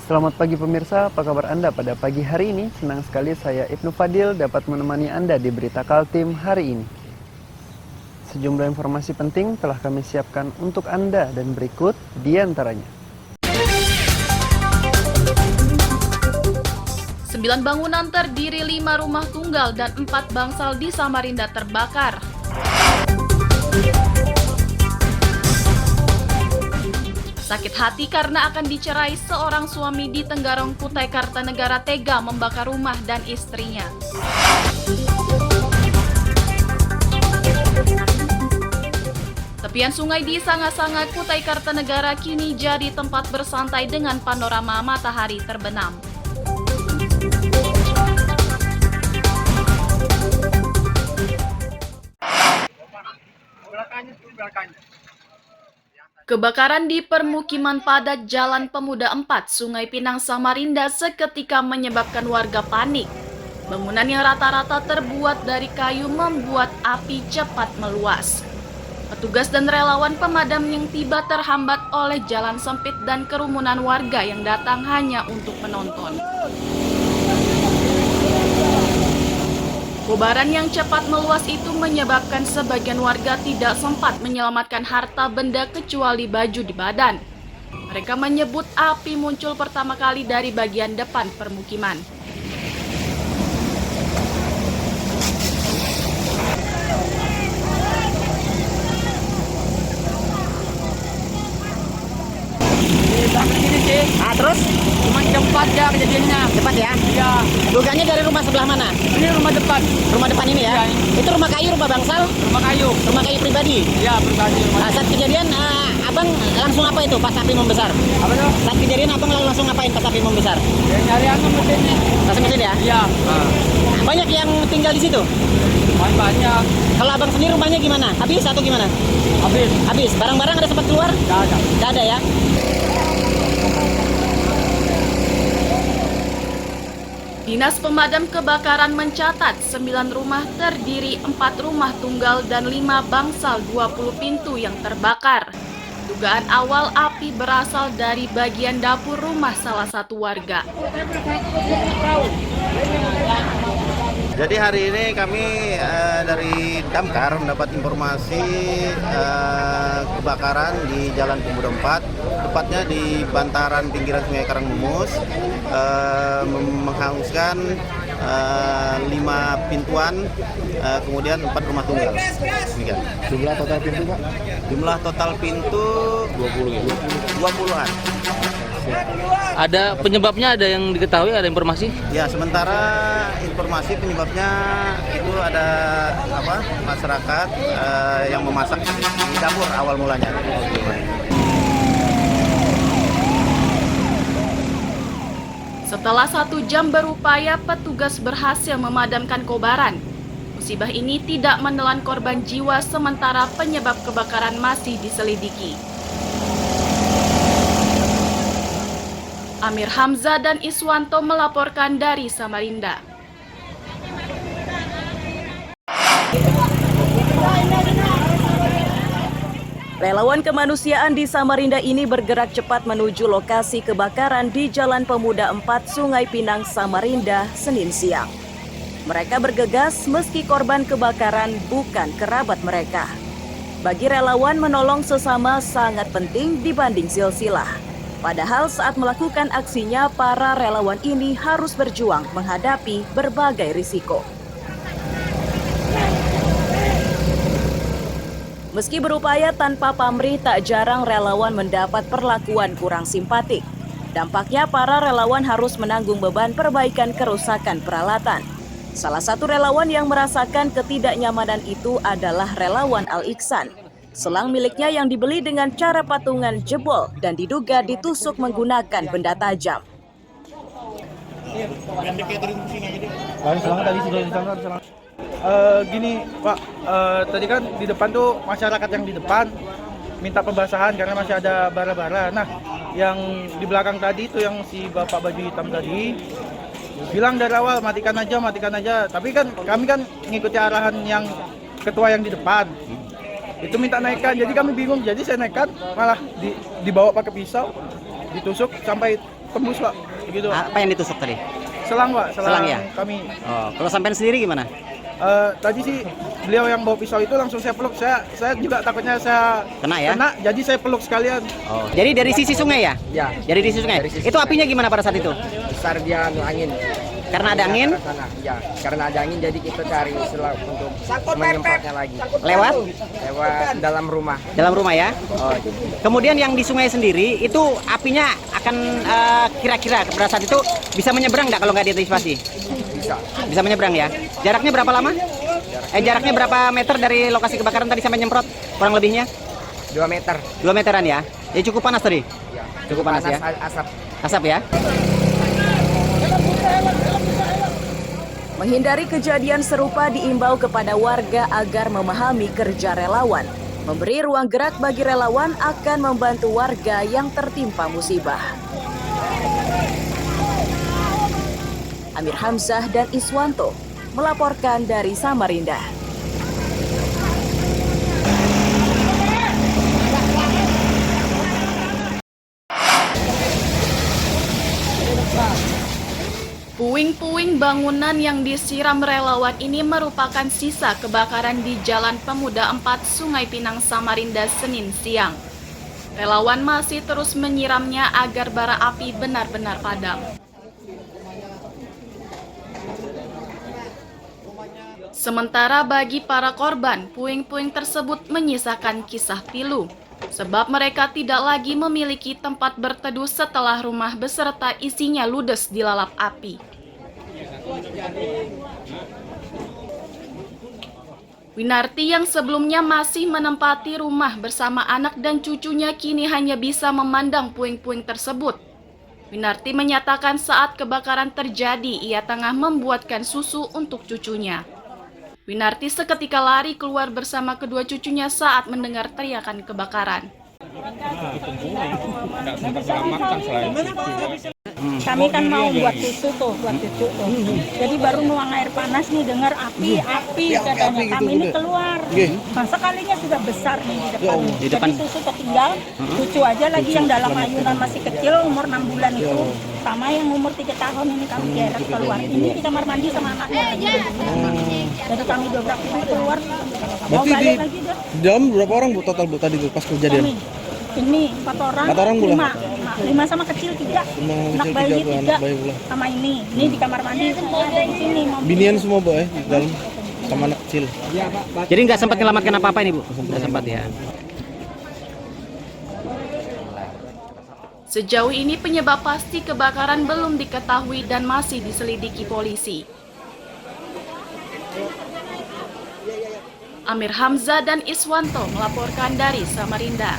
Selamat pagi pemirsa, apa kabar Anda pada pagi hari ini? Senang sekali saya Ibnu Fadil dapat menemani Anda di Berita Kaltim hari ini. Sejumlah informasi penting telah kami siapkan untuk Anda dan berikut di antaranya. 9 bangunan terdiri 5 rumah tunggal dan 4 bangsal di Samarinda terbakar. Sakit hati karena akan dicerai seorang suami di Tenggarong, Kutai Kartanegara tega membakar rumah dan istrinya. Tepian sungai di Sanga-Sanga, Kutai Kartanegara kini jadi tempat bersantai dengan panorama matahari terbenam. Kebakaran di permukiman padat Jalan Pemuda 4, Sungai Pinang, Samarinda seketika menyebabkan warga panik. Bangunan yang rata-rata terbuat dari kayu membuat api cepat meluas. Petugas dan relawan pemadam yang tiba terhambat oleh jalan sempit dan kerumunan warga yang datang hanya untuk menonton. Kobaran yang cepat meluas itu menyebabkan sebagian warga tidak sempat menyelamatkan harta benda kecuali baju di badan. Mereka menyebut api muncul pertama kali dari bagian depan permukiman. Terus? Cuma cepat ya kejadiannya. Cepat ya? Iya. Dugaannya dari rumah sebelah mana? Ini rumah depan. Rumah depan ini ya? Iya, ini. Itu rumah kayu, rumah bangsal? Rumah kayu. Rumah kayu pribadi? Iya, pribadi rumah. Saat kejadian, abang langsung apa itu pas api membesar? Apa tuh? Saat kejadian abang langsung ngapain pas api membesar? Ya, nyari mesinnya. Pasang mesin ya? Iya. Banyak yang tinggal di situ? Banyak. Kalau abang sendiri rumahnya gimana? Habis atau gimana? Habis. Habis. Barang-barang ada sempat keluar? Nggak ada. Nggak ada ya? Dinas Pemadam Kebakaran mencatat 9 rumah terdiri 4 rumah tunggal dan 5 bangsal 20 pintu yang terbakar. Dugaan awal api berasal dari bagian dapur rumah salah satu warga. Jadi hari ini kami dari Damkar mendapat informasi kebakaran di Jalan Pemuda 4, tepatnya di bantaran pinggiran Sungai Karangmumus, menghanguskan 5 pintuan, kemudian 4 rumah tunggal. Demikian. Jumlah total pintu, Pak? Jumlah total pintu 20-an. Ada penyebabnya, ada yang diketahui, ada informasi? Ya, sementara informasi penyebabnya itu ada masyarakat yang memasak di dapur awal mulanya. Setelah 1 jam berupaya, petugas berhasil memadamkan kobaran. Musibah ini tidak menelan korban jiwa, sementara penyebab kebakaran masih diselidiki. Amir Hamzah dan Iswanto melaporkan dari Samarinda. Relawan kemanusiaan di Samarinda ini bergerak cepat menuju lokasi kebakaran di Jalan Pemuda 4, Sungai Pinang, Samarinda, Senin siang. Mereka bergegas meski korban kebakaran bukan kerabat mereka. Bagi relawan, menolong sesama sangat penting dibanding silsilah. Padahal saat melakukan aksinya, para relawan ini harus berjuang menghadapi berbagai risiko. Meski berupaya tanpa pamrih, tak jarang relawan mendapat perlakuan kurang simpatik. Dampaknya para relawan harus menanggung beban perbaikan kerusakan peralatan. Salah satu relawan yang merasakan ketidaknyamanan itu adalah relawan Al-Iksan. Selang miliknya yang dibeli dengan cara patungan jebol dan diduga ditusuk menggunakan benda tajam. Gini Pak, tadi kan di depan tuh masyarakat yang di depan minta pembasahan karena masih ada bara-bara. Nah, yang di belakang tadi itu yang si bapak baju hitam tadi bilang dari awal matikan aja. Tapi kan kami kan ngikuti arahan yang ketua yang di depan. Itu minta naikkan, jadi kami bingung. Jadi saya naikkan, malah dibawa pakai pisau, ditusuk sampai tembus Pak. Begitu. Apa yang ditusuk tadi? Selang Pak, Selang ya? kami. Oh, kalau sampean sendiri gimana? Tadi sih beliau yang bawa pisau itu langsung saya peluk. Saya juga takutnya saya Kena ya? jadi saya peluk sekalian. Oh, jadi dari sisi sungai ya? Ya, Dari sisi sungai. Dari sisi Itu apinya gimana pada saat itu? besar dia angin. Karena ada angin? Ke sana. Ya, karena ada angin jadi kita cari selang untuk menyemprotnya lagi. Lewat Dalam rumah. dalam rumah ya. Oh. Kemudian yang di sungai sendiri itu apinya akan kira-kira pada saat itu bisa menyeberang nggak kalau nggak diantisipasi? Bisa. Bisa menyeberang ya. Jaraknya berapa lama? Jaraknya berapa meter dari lokasi kebakaran tadi sampai nyemprot? Kurang lebihnya? 2 meter. 2 meteran ya. Ya cukup panas tadi. Ya. Cukup panas ya. Asap. Asap ya. Menghindari kejadian serupa diimbau kepada warga agar memahami kerja relawan. Memberi ruang gerak bagi relawan akan membantu warga yang tertimpa musibah. Amir Hamzah dan Iswanto melaporkan dari Samarinda. Puing-puing bangunan yang disiram relawan ini merupakan sisa kebakaran di Jalan Pemuda 4 Sungai Pinang, Samarinda, Senin siang. Relawan masih terus menyiramnya agar bara api benar-benar padam. Sementara bagi para korban, puing-puing tersebut menyisakan kisah pilu. Sebab mereka tidak lagi memiliki tempat berteduh setelah rumah beserta isinya ludes dilalap api. Winarti yang sebelumnya masih menempati rumah bersama anak dan cucunya kini hanya bisa memandang puing-puing tersebut. Winarti menyatakan saat kebakaran terjadi ia tengah membuatkan susu untuk cucunya. Winarti seketika lari keluar bersama kedua cucunya saat mendengar teriakan kebakaran. Kami kan mau buat susu tuh, buat cucu tuh. Jadi baru nuang air panas nih, dengar api katanya. Kami ini keluar. Nah, sekalinya sudah besar nih di depan. Jadi susu tertinggal, cucu aja lagi yang dalam ayunan masih kecil, umur 6 bulan itu. Sama yang umur 3 tahun ini kami geret keluar. Ini di kamar mandi sama anaknya. Jadi kami dobrak pintu keluar. Berarti di dalam berapa orang Bu total Bu tadi Bu pas kejadian? Ini 4 orang, 5 sama kecil 3, anak bayi 3, sama ini di kamar mandi ada di sini. Binian semua Bu di dalam sama anak kecil. Jadi nggak sempat menyelamatkan apa-apa ini Bu? Nggak sempat ya. Sejauh ini penyebab pasti kebakaran belum diketahui dan masih diselidiki polisi. Amir Hamzah dan Iswanto melaporkan dari Samarinda.